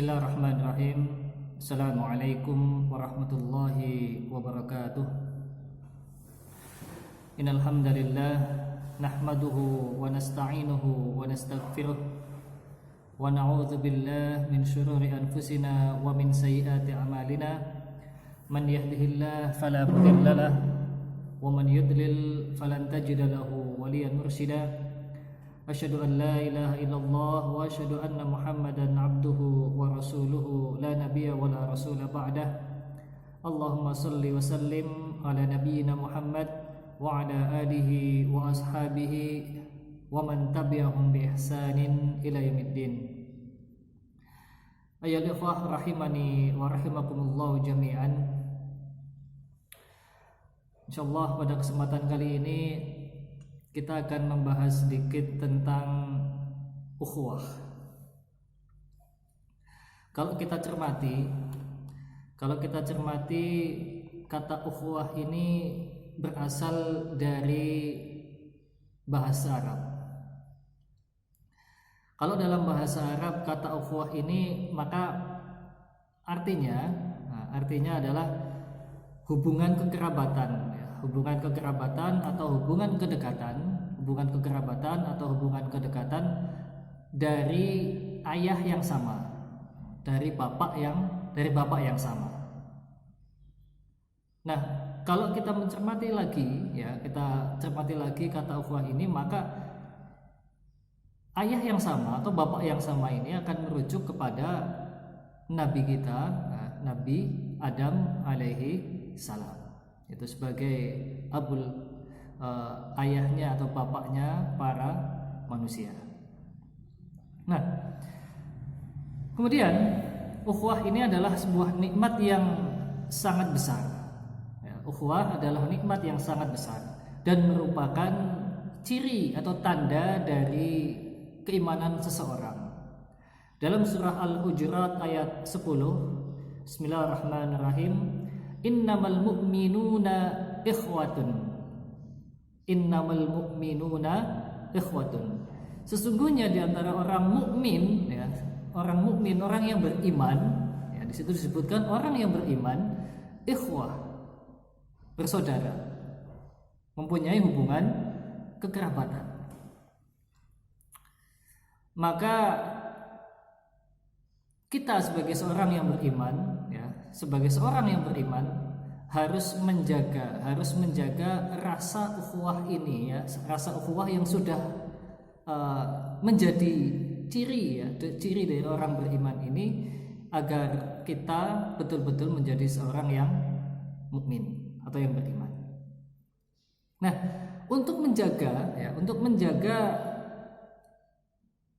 Bismillahirrahmanirrahim. Assalamualaikum warahmatullahi wabarakatuh. Innal hamdalillah nahmaduhu wa nasta'inuhu wa nastaghfiruh wa na'udzu billahi min shururi anfusina wa min sayyiati a'malina. Man yahdihillahu fala mudilla lahu wa man yudlil falan tajida lahu waliyan mursyida. Asyhadu an la ilaha illallah wa asyhadu anna Muhammadan abduhu wa rasuluhu la nabiyya wa la rasula ba'dah. Allahumma salli wa sallim ala nabiyyina Muhammad wa ala alihi wa ashabihi wa man tabi'ahum bi ihsanin ila yaumiddin. Ayyuhal ikhwah rahimani wa rahimakumullah jami'an. Insyaallah pada kesempatan kali ini kita akan membahas sedikit tentang ukhuwah. Kalau kita cermati kata ukhuwah ini berasal dari bahasa Arab. Kalau dalam bahasa Arab kata ukhuwah ini maka artinya adalah hubungan kekerabatan. Hubungan kekerabatan atau hubungan kedekatan dari ayah yang sama, dari bapak yang sama. Nah, kalau kita mencermati lagi kata ukhuwah ini, maka ayah yang sama atau bapak yang sama ini akan merujuk kepada nabi kita, Nabi Adam alaihi salam. Itu sebagai ayahnya atau bapaknya para manusia. Nah, kemudian ukhuwah ini adalah sebuah nikmat yang sangat besar. Ukhuwah adalah nikmat yang sangat besar dan merupakan ciri atau tanda dari keimanan seseorang. Dalam surah Al-Hujurat ayat 10, Bismillahirrahmanirrahim. Innamal mu'minuna ikhwatun. Sesungguhnya di antara orang mukmin, orang yang beriman, di situ disebutkan orang yang beriman, ikhwah, bersaudara, mempunyai hubungan kekerabatan. Maka kita sebagai seorang yang beriman, harus menjaga rasa ukhuwah ini, rasa ukhuwah yang sudah menjadi ciri dari orang beriman ini, agar kita betul-betul menjadi seorang yang mukmin atau yang beriman. Nah, untuk menjaga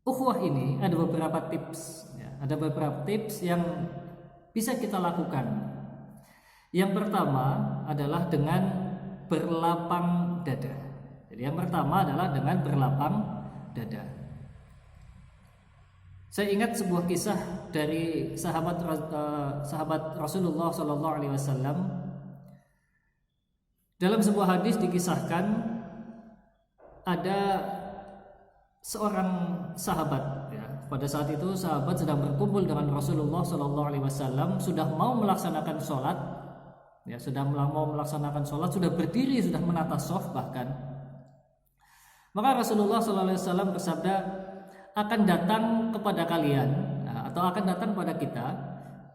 ukhuwah ini ada beberapa tips yang bisa kita lakukan. Yang pertama adalah dengan berlapang dada. Saya ingat sebuah kisah dari sahabat Rasulullah SAW. Dalam sebuah hadis dikisahkan ada seorang sahabat. Pada saat itu sahabat sedang berkumpul dengan Rasulullah SAW, sudah mau melaksanakan sholat, sudah berdiri, sudah menata shaf bahkan. Maka Rasulullah SAW bersabda, akan datang kepada kalian atau akan datang pada kita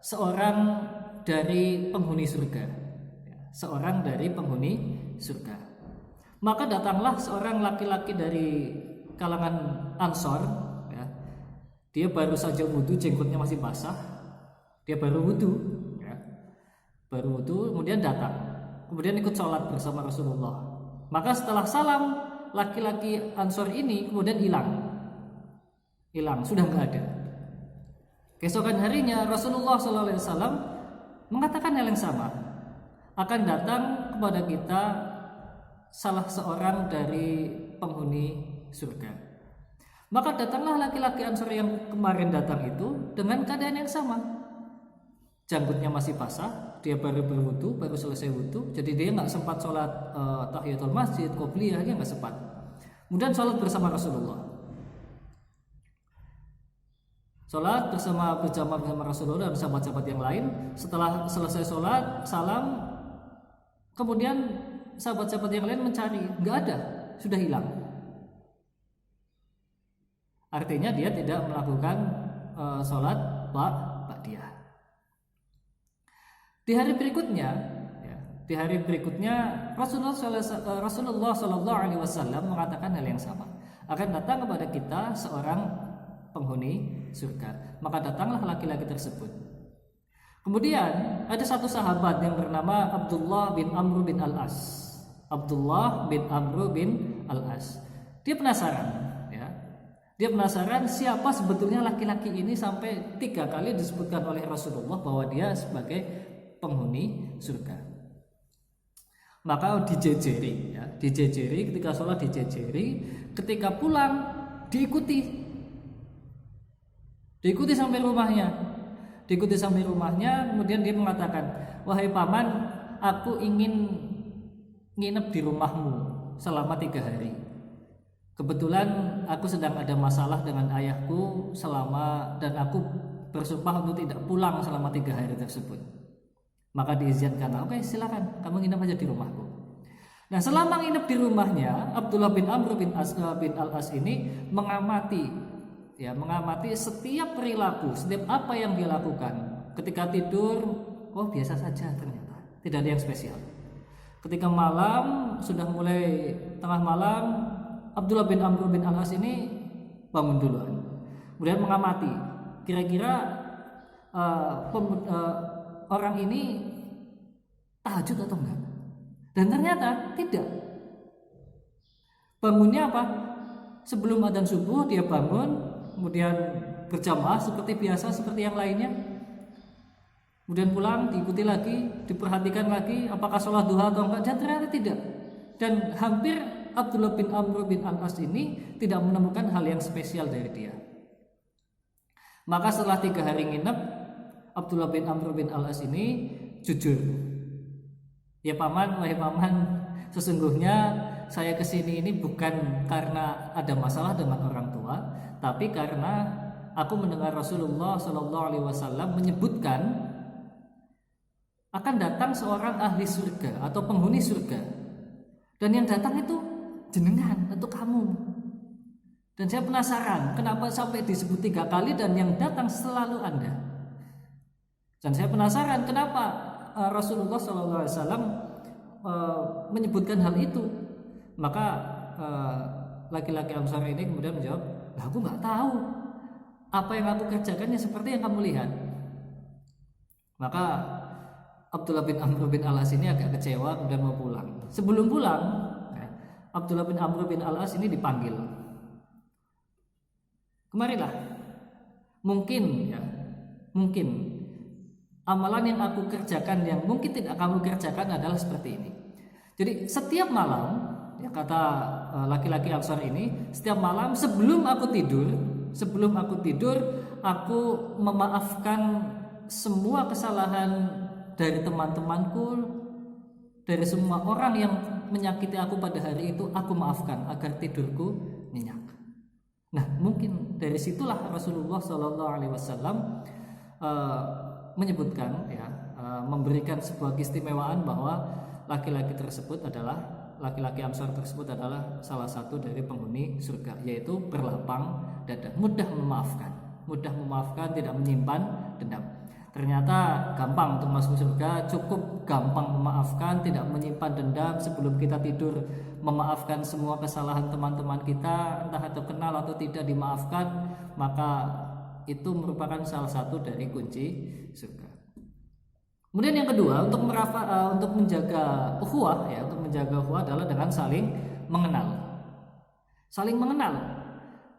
seorang dari penghuni surga. Maka datanglah seorang laki-laki dari kalangan Ansor. Dia baru saja wudu, jenggotnya masih basah. Dia baru wudu, kemudian datang, kemudian ikut sholat bersama Rasulullah. Maka setelah salam, laki-laki Ansor ini kemudian hilang, sudah nggak ada. Keesokan harinya Rasulullah SAW mengatakan hal yang sama, akan datang kepada kita salah seorang dari penghuni surga. Maka datanglah laki-laki Ansor yang kemarin datang itu dengan keadaan yang sama. Janggutnya masih basah, dia baru selesai wudu, jadi dia nggak sempat sholat tahiyatul masjid, qobliyah, dia nggak sempat. Kemudian sholat bersama Rasulullah. Sholat berjamaah bersama Rasulullah dan sahabat-sahabat yang lain. Setelah selesai sholat, salam, kemudian sahabat-sahabat yang lain mencari, nggak ada, sudah hilang. Artinya dia tidak melakukan sholat ba'diyah. Di hari berikutnya, Rasulullah Shallallahu Alaihi Wasallam mengatakan hal yang sama. Akan datang kepada kita seorang penghuni surga. Maka datanglah laki-laki tersebut. Kemudian ada satu sahabat yang bernama Abdullah bin Amr bin Al-As. Dia penasaran, ya. Dia penasaran siapa sebetulnya laki-laki ini sampai 3 kali disebutkan oleh Rasulullah bahwa dia sebagai penghuni surga. Maka dijejeri, ketika sholat dijejeri, ketika pulang diikuti sampai rumahnya. Kemudian dia mengatakan, wahai paman, aku ingin nginep di rumahmu selama 3 hari. Kebetulan aku sedang ada masalah dengan ayahku dan aku bersumpah untuk tidak pulang selama 3 hari tersebut. Maka diizinkan, oke silakan, kamu nginep aja di rumahku. Nah, selama nginep di rumahnya, Abdullah bin Amr bin Al-As ini mengamati setiap perilaku, setiap apa yang dia lakukan. Ketika tidur, biasa saja ternyata, tidak ada yang spesial. Ketika malam, sudah mulai tengah malam, Abdullah bin Amr bin Al-As ini bangun duluan. Kemudian mengamati, kira-kira orang ini tahajud atau enggak. Dan ternyata tidak. Bangunnya apa? Sebelum adzan subuh dia bangun, kemudian berjamaah seperti biasa, seperti yang lainnya. Kemudian pulang, diikuti lagi, diperhatikan lagi apakah sholat duha atau enggak, dan ternyata tidak. Dan hampir Abdullah bin Amr bin Al-As ini tidak menemukan hal yang spesial dari dia. Maka setelah 3 hari nginep, Abdullah bin Amr bin Al-As ini jujur. Ya paman, wahai paman, sesungguhnya saya kesini ini bukan karena ada masalah dengan orang tua, tapi karena aku mendengar Rasulullah Shallallahu Alaihi Wasallam menyebutkan akan datang seorang ahli surga atau penghuni surga, dan yang datang itu jenengan atau kamu. Dan saya penasaran kenapa sampai disebut 3 kali dan yang datang selalu Anda. Dan saya penasaran kenapa Rasulullah SAW menyebutkan hal itu. Maka laki-laki Ansar ini kemudian menjawab, aku nggak tahu apa yang aku kerjakan yang seperti yang kamu lihat. Maka Abdullah bin Amr bin Al-As ini agak kecewa kemudian mau pulang. Sebelum pulang, Abdullah bin Amr bin Al-As ini dipanggil. Kemarilah. Mungkin amalan yang aku kerjakan yang mungkin tidak kamu kerjakan adalah seperti ini. Jadi setiap malam, ya kata laki-laki Ansar ini, setiap malam sebelum aku tidur, aku memaafkan semua kesalahan dari teman-temanku, dari semua orang yang menyakiti aku pada hari itu, aku maafkan agar tidurku nyenyak. Nah, mungkin dari situlah Rasulullah SAW menyebutkan, memberikan sebuah keistimewaan bahwa laki-laki Ansar tersebut adalah salah satu dari penghuni surga, yaitu berlapang dada, mudah memaafkan, tidak menyimpan dendam. Ternyata gampang untuk masuk surga, cukup gampang memaafkan, tidak menyimpan dendam. Sebelum kita tidur memaafkan semua kesalahan teman-teman kita, entah itu kenal atau tidak dimaafkan, maka itu merupakan salah satu dari kunci surga. Kemudian yang kedua, untuk menjaga ukhuwah, untuk menjaga ukhuwah adalah dengan saling mengenal.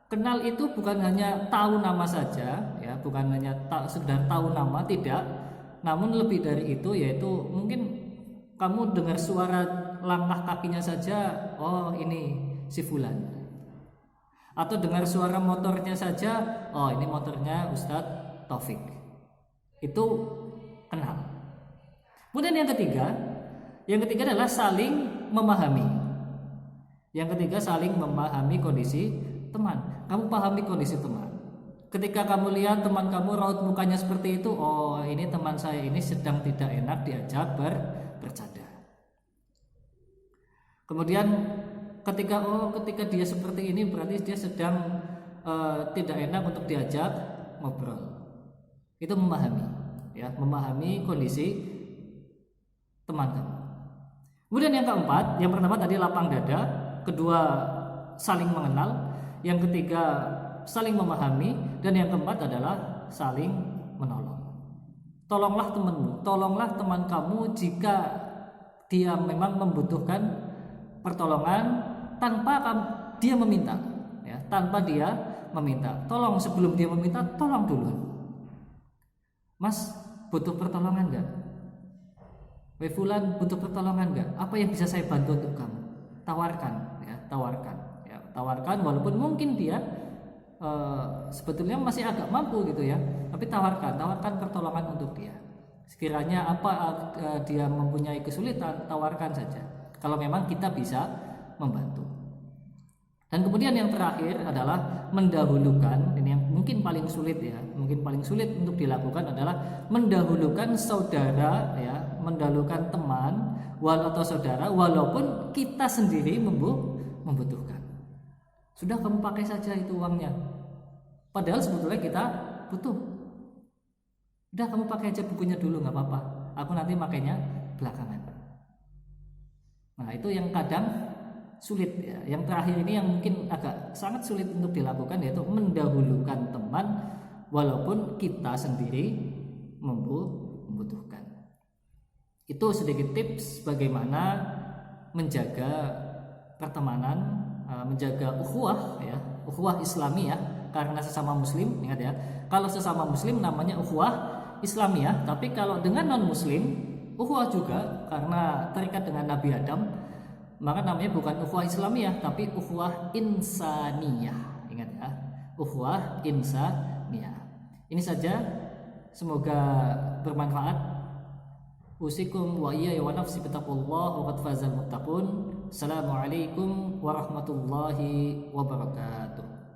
Kenal itu bukan hanya tahu nama saja, bukan hanya sekedar tahu nama, tidak. Namun lebih dari itu, yaitu mungkin kamu dengar suara langkah kakinya saja, oh ini si fulan. Atau dengar suara motornya saja, oh ini motornya Ustadz Taufik. Itu kenal. Kemudian yang ketiga adalah saling memahami. Yang ketiga, saling memahami kondisi teman. Kamu pahami kondisi teman. Ketika kamu lihat teman kamu raut mukanya seperti itu, oh ini teman saya ini sedang tidak enak diajak bercanda. Kemudian ketika dia seperti ini berarti dia sedang tidak enak untuk diajak ngobrol. Itu memahami, ya, memahami kondisi teman kamu. Kemudian yang keempat, yang pertama tadi lapang dada, kedua saling mengenal, yang ketiga saling memahami, dan yang keempat adalah saling menolong. Tolonglah temanmu, tolonglah teman kamu jika dia memang membutuhkan pertolongan tanpa dia meminta, ya, tanpa dia meminta. Tolong sebelum dia meminta, tolong dulu. Mas, butuh pertolongan enggak? Wei fulan, butuh pertolongan enggak? Apa yang bisa saya bantu untuk kamu? Tawarkan, ya, tawarkan walaupun mungkin dia sebetulnya masih agak mampu gitu ya, tapi tawarkan pertolongan untuk dia. Sekiranya dia mempunyai kesulitan, tawarkan saja. Kalau memang kita bisa membantu. Dan kemudian yang terakhir adalah mendahulukan, ini yang mungkin paling sulit ya, mungkin paling sulit untuk dilakukan adalah mendahulukan saudara, ya, mendahulukan teman atau saudara walaupun kita sendiri membutuhkan. Sudah kamu pakai saja itu uangnya, padahal sebetulnya kita butuh. Udah kamu pakai aja bukunya dulu, nggak apa-apa, aku nanti makainya belakangan. Nah itu yang kadang sulit ya. Yang terakhir ini yang mungkin agak sangat sulit untuk dilakukan, yaitu mendahulukan teman walaupun kita sendiri membutuhkan. Itu sedikit tips bagaimana menjaga pertemanan, menjaga ukhuwah, ya, ukhuwah Islamiyah, karena sesama muslim. Ingat ya, kalau sesama muslim namanya ukhuwah Islamiyah, tapi kalau dengan non muslim ukhuwah juga, karena terikat dengan Nabi Adam, maka namanya bukan ukhuwah Islamiyah tapi ukhuwah insaniyah. Ingat ya, ukhuwah insaniyah. Ini saja, semoga bermanfaat. Usikum wa iyaya wa nafsi bittaqwallah wa qad fazal muttaqun. Assalamualaikum warahmatullahi wabarakatuh.